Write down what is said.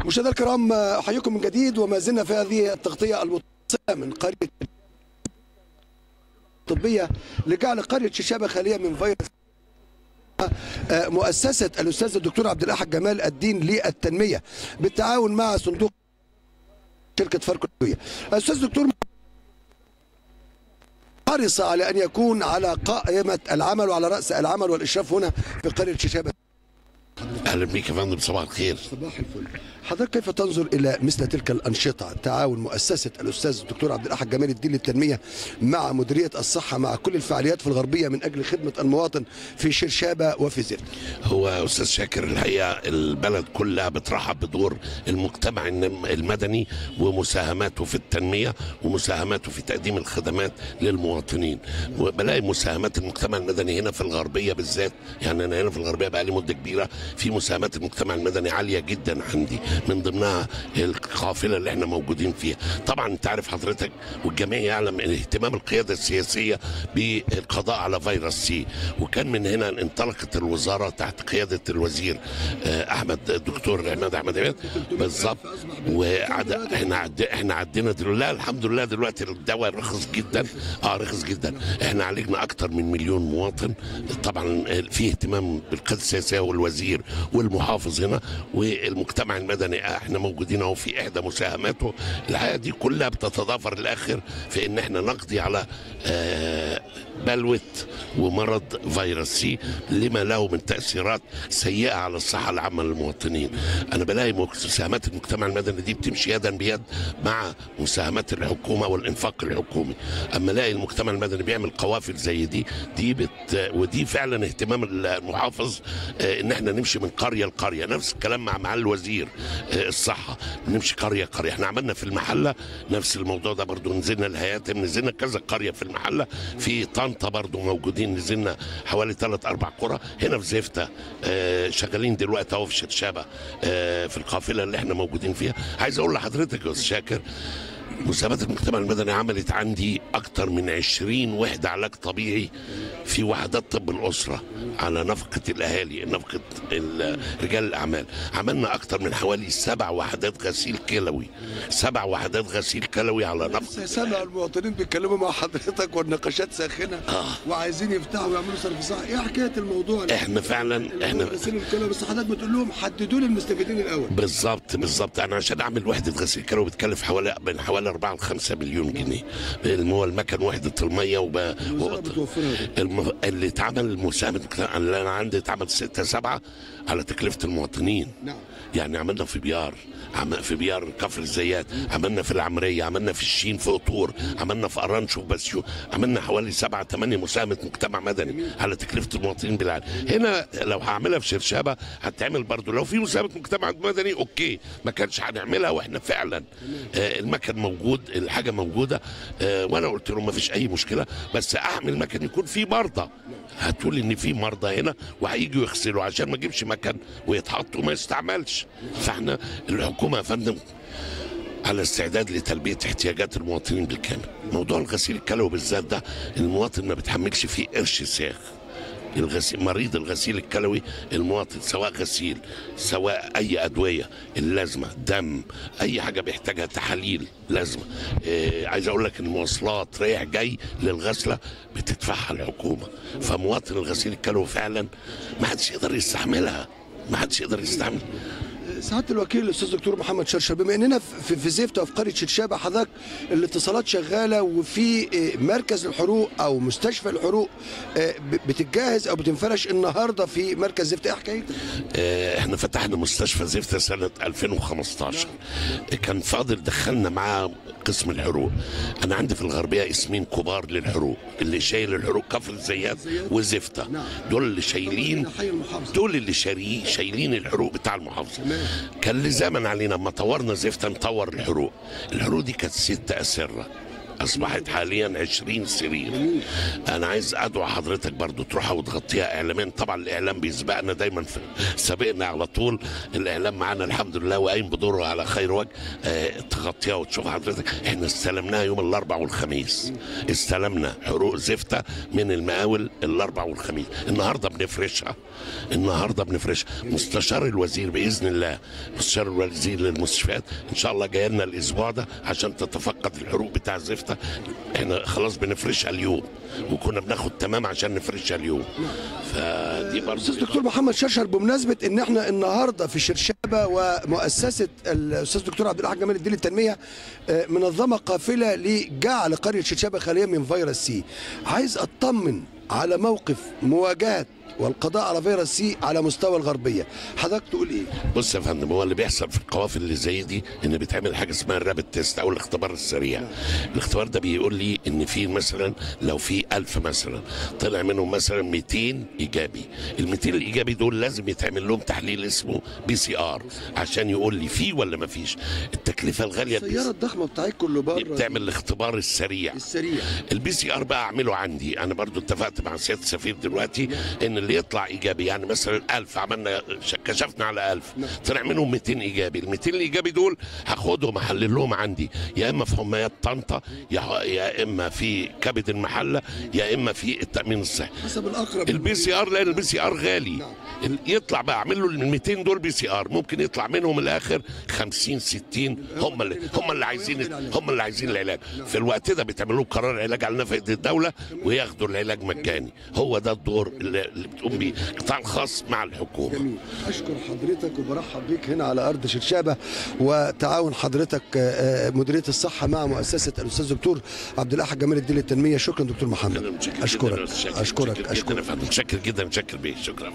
مشاهدينا الكرام، احييكم من جديد وما زلنا في هذه التغطيه المتصله من قريه طبيه لجعل قريه شيشابه خاليه من فيروس. مؤسسه الاستاذ الدكتور عبد الاحد جمال الدين للتنميه بالتعاون مع صندوق شركه فاركو الدوليه. الاستاذ الدكتور حرص على ان يكون على قائمه العمل وعلى راس العمل والاشراف هنا في قريه شيشابه. اهلا بيك يا فندم، صباح الخير. صباح الفل. حضرتك كيف تنظر الى مثل تلك الانشطه، تعاون مؤسسه الاستاذ الدكتور عبد الاحد جمال الدين للتنميه مع مديريه الصحه مع كل الفعاليات في الغربيه من اجل خدمه المواطن في شيشابه وفي زفت؟ هو استاذ شاكر، الحقيقه البلد كلها بترحب بدور المجتمع المدني ومساهماته في التنميه ومساهماته في تقديم الخدمات للمواطنين، وبلاقي مساهمات المجتمع المدني هنا في الغربيه بالذات. يعني انا هنا في الغربيه بقى لي مده كبيره، في مساهمات المجتمع المدني عاليه جدا عندي، من ضمنها القافله اللي احنا موجودين فيها. طبعا انت عارف حضرتك والجميع يعلم اهتمام القياده السياسيه بالقضاء على فيروس سي، وكان من هنا انطلقت الوزاره تحت قياده الوزير الدكتور عماد بالظبط. احنا عدينا دلوقتي، لا الحمد لله دلوقتي الدواء رخص جدا، رخص جدا. احنا عالجنا اكتر من 1,000,000 مواطن. طبعا في اهتمام بالقياده السياسيه والوزير والمحافظ هنا والمجتمع المدني. احنا موجودين اهو في احدى مساهماته. الحقيقه دي كلها بتتضافر الاخر في ان احنا نقضي على بلوه ومرض فيروس سي لما له من تاثيرات سيئه على الصحه العامه للمواطنين. انا بلاقي مساهمات المجتمع المدني دي بتمشي يدا بيد مع مساهمات الحكومه والانفاق الحكومي. اما الاقي المجتمع المدني بيعمل قوافل زي ودي فعلا اهتمام المحافظ، ان احنا نمشي من قريه لقريه. نفس الكلام مع معالي الوزير الصحه، نمشي قريه قريه. احنا عملنا في المحله نفس الموضوع ده برضو، نزلنا الهياتم، نزلنا كذا قريه في المحله، في طنطا برضو موجودين، نزلنا حوالي 3-4 قرى. هنا في زفته شغالين دلوقتي اهو في شيشابه في القافله اللي احنا موجودين فيها. عايز اقول لحضرتك يا استاذ شاكر، مساهمات المجتمع المدني عملت عندي أكثر من 20 وحدة علاج طبيعي في وحدات طب الأسرة على نفقة الأهالي، نفقة رجال الأعمال. عملنا أكثر من حوالي 7 وحدات غسيل كلوي، 7 وحدات غسيل كلوي على نفقة. سامع المواطنين بيتكلموا مع حضرتك والنقاشات ساخنة وعايزين يفتحوا ويعملوا صرف صحي. إيه حكاية الموضوع ده؟ إحنا فعلا غسيل الكلوي، بس حضرتك بتقول لهم حددوا لي المستفيدين الأول. بالظبط. أنا عشان أعمل وحدة غسيل كلوي بتكلف حوالي 4 ل5 مليون جنيه. هو المكن وحده الميه اللي اتعمل مساهمه اللي انا عندي اتعمل 6-7 على تكلفه المواطنين. نعم. يعني عملنا في بيار كفر الزيات، عملنا في العمريه، عملنا في الشين في قطور، عملنا في ارانشو بسيو، عملنا حوالي 7-8 مساهمه مجتمع مدني على تكلفه المواطنين بالعالم. هنا لو هعملها في شيشابه هتعمل برضو، لو في مساهمه مجتمع مدني اوكي، ما كانش هنعملها. واحنا فعلا المكن موجود، الحاجه موجوده، وانا قلت لهم ما فيش اي مشكله، بس اعمل مكن يكون فيه مرضى. هتقول ان في مرضى هنا وهيجوا يغسلوا، عشان ما اجيبش مكن ويتحط وما يستعملش. فاحنا الحكومه يا فندم على استعداد لتلبيه احتياجات المواطنين بالكامل. موضوع الغسيل الكلوي بالذات ده المواطن ما بتحملش فيه قرش ساخ. مريض الغسيل الكلوي المواطن، سواء غسيل سواء اي ادويه اللازمه، دم، اي حاجه بيحتاجها، تحاليل لازمه. عايز اقول لك المواصلات رايح جاي للغسله بتدفعها الحكومه. فمواطن الغسيل الكلوي فعلا ما حدش يقدر يستحملها، ما حدش يقدر يستحمل. سعاده الوكيل الاستاذ دكتور محمد شرشر، بما اننا في زفته وفي قريه شيشابه، حضرتك الاتصالات شغاله وفي مركز الحروق او مستشفى الحروق بتتجهز او بتنفرش النهارده في مركز زفته. ايه حكايتك؟ احنا فتحنا مستشفى زفته سنه 2015. كان فاضل دخلنا معاه قسم الحروق. انا عندي في الغربيه اسمين كبار للحروق، اللي شايل الحروق كفر الزيات وزفته. دول اللي شايلين الحروق بتاع المحافظه. كان لزاما علينا لما طورنا زفته نطور الحروق. الحروق دي كانت 6 أسرة اصبحت حاليا 20 سرير. انا عايز ادعو حضرتك برضو تروحها وتغطيها اعلاميا. طبعا الاعلام بيسبقنا دايما، في سابقنا على طول، الاعلام معانا الحمد لله وقايم بدوره على خير وجه. تغطيها وتشوف حضرتك. احنا استلمناها يوم الاربعاء والخميس، استلمنا حروق زفته من المقاول الاربعاء والخميس. النهارده بنفرشها، مستشار الوزير باذن الله، مستشار الوزير للمستشفيات ان شاء الله جاي لنا الاسبوع ده عشان تتفقد الحروق بتاع الزفته. احنا خلاص بنفرشها اليوم، وكنا بناخد تمام عشان نفرشها اليوم. فدي برضه استاذ دكتور محمد شرشر، بمناسبه ان احنا النهارده في شرشابه ومؤسسه الاستاذ دكتور عبد الاحد جمال الدين للتنميه منظمه قافله لجعل قريه شرشابه خاليه من فيروس سي، عايز اطمن على موقف مواجهه والقضاء على فيروس سي على مستوى الغربيه، حضرتك تقول ايه؟ بص يا فندم، هو اللي بيحصل في القوافل اللي زي دي ان بيتعمل حاجه اسمها الرابid تيست او الاختبار السريع. الاختبار ده بيقول لي ان في مثلا لو في 1000 مثلا طلع منهم مثلا 200 ايجابي، ال 200 الايجابي دول لازم يتعمل لهم تحليل اسمه PCR عشان يقول لي في ولا ما فيش. التكلفه الغاليه السياره الضخمه بتاعتكم اللي بره بتعمل الاختبار السريع. PCR بقى اعمله عندي انا برضو، اتفقت مع سياده السفير دلوقتي ان اللي يطلع ايجابي، يعني مثلا 1000 عملنا كشفنا على 1000 طلع منهم 200 ايجابي، ال 200 الايجابي دول هاخدهم احلل لهم عندي، يا اما في حميات طنطا، يا اما في كبد المحله، يا اما في التامين الصحي حسب الاقرب. PCR لان الPCR غالي. يطلع بقى اعمل له ال 200 دول PCR، ممكن يطلع منهم الاخر 50 60 هم اللي عايزين العلاج. في الوقت ده بيتعمل لهم قرار علاج على نفقه الدوله وياخدوا العلاج مجاني. هو ده الدور اللي بتقوم بيه القطاع الخاص مع الحكومه. جميل. اشكر حضرتك وبرحب بيك هنا على ارض شرشابه، وتعاون حضرتك مديريه الصحه مع مؤسسه الاستاذ دكتور عبد الاحد جمال الدين للتنميه. شكرا دكتور محمد. اشكرك جدا يا فندم، شكر بيه، شكرا.